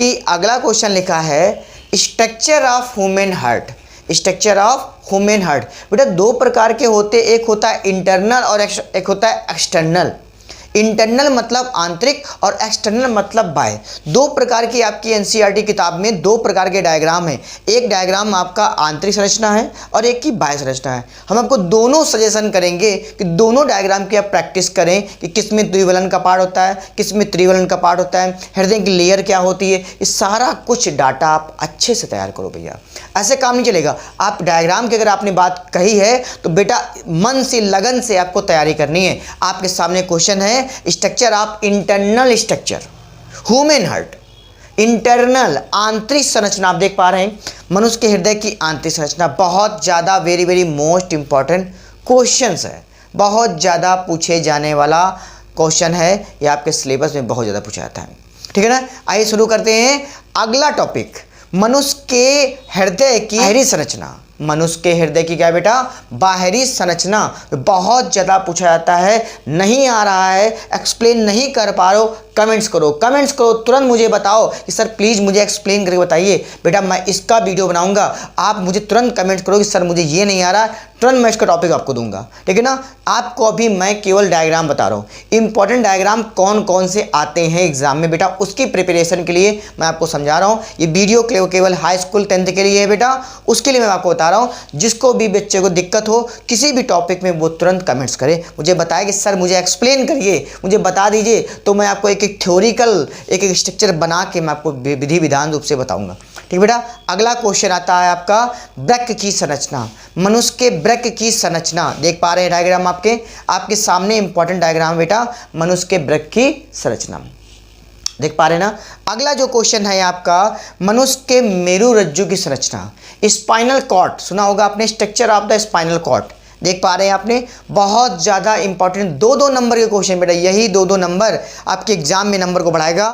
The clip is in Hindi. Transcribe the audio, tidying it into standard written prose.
कि अगला क्वेश्चन लिखा है structure of human heart. Structure of human heart बेटा दो प्रकार के होते, एक होता है इंटरनल और एक होता है एक्सटर्नल। इंटरनल मतलब आंतरिक और एक्सटर्नल मतलब बाह्य। दो प्रकार की आपकी एनसीईआरटी किताब में दो प्रकार के डायग्राम हैं। एक डायग्राम आपका आंतरिक संरचना है और एक की बाह्य संरचना है। हम आपको दोनों सजेशन करेंगे कि दोनों डायग्राम की आप प्रैक्टिस करें कि किस में द्विवलन का पार्ट होता है, किस में त्रिवलन का पार्ट होता है, हृदय की लेयर क्या होती है, ये सारा कुछ डाटा आप अच्छे से तैयार करो भैया। ऐसे काम नहीं चलेगा। आप डायग्राम की अगर आपने बात कही है तो बेटा मन से लगन से आपको तैयारी करनी है। आपके सामने क्वेश्चन है structure of internal structure human heart. Internal आंतरिक संरचना आप देख पा रहे हैं, मनुष्य के हृदय की आंतरिक संरचना बहुत ज़्यादा very very most important question है, बहुत ज़्यादा पूछे जाने वाला क्वेश्चन है। ये आपके सिलेबस में बहुत ज़्यादा पूछा जाता है, ठीक है ना। आइए शुरू करते हैं अगला टॉपिक, मनुष्य के हृदय की बाहरी संरचना। मनुष्य के हृदय की क्या बेटा, बाहरी संरचना बहुत ज़्यादा पूछा जाता है। नहीं आ रहा है, एक्सप्लेन नहीं कर पा रहे हो, कमेंट्स करो, कमेंट्स करो, तुरंत मुझे बताओ कि सर प्लीज़ मुझे एक्सप्लेन करके बताइए। बेटा मैं इसका वीडियो बनाऊंगा, आप मुझे तुरंत कमेंट्स करो कि सर मुझे ये नहीं आ रहा, तुरंत मैं इसका टॉपिक आपको दूंगा, ठीक है ना। आपको अभी मैं केवल डायग्राम बता रहा हूँ, इंपॉर्टेंट डायग्राम कौन कौन से आते हैं एग्जाम में बेटा, उसकी प्रिपरेशन के लिए मैं आपको समझा रहा हूँ। ये वीडियो केवल हाई स्कूल 10th के लिए है बेटा, उसके लिए मैं आपको बता रहा हूँ। जिसको भी बच्चे को दिक्कत हो किसी भी टॉपिक में वो तुरंत कमेंट्स करे, मुझे बताए कि सर मुझे एक्सप्लेन करिए, मुझे बता दीजिए, तो मैं आपको एक एक थ्योरिकल एक एक स्ट्रक्चर बना के मैं आपको विधि विधान रूप से बताऊंगा, ठीक बेटा। अगला क्वेश्चन आता है आपका वृक्क की संरचना। मनुष्य के वृक्क की संरचना देख पा रहे हैं डायग्राम आपके सामने, इंपॉर्टेंट डायग्राम बेटा, मनुष्य के वृक्क की संरचना देख पा रहे हैं ना। अगला जो क्वेश्चन है आपका मनुष्य के मेरुरज्जु की संरचना। स्पाइनल कॉर्ड सुना होगा आपने, structure of the spinal cord देख पा रहे हैं आपने, बहुत ज़्यादा इंपॉर्टेंट दो नंबर के क्वेश्चन बेटा, यही दो नंबर आपके एग्जाम में नंबर को बढ़ाएगा।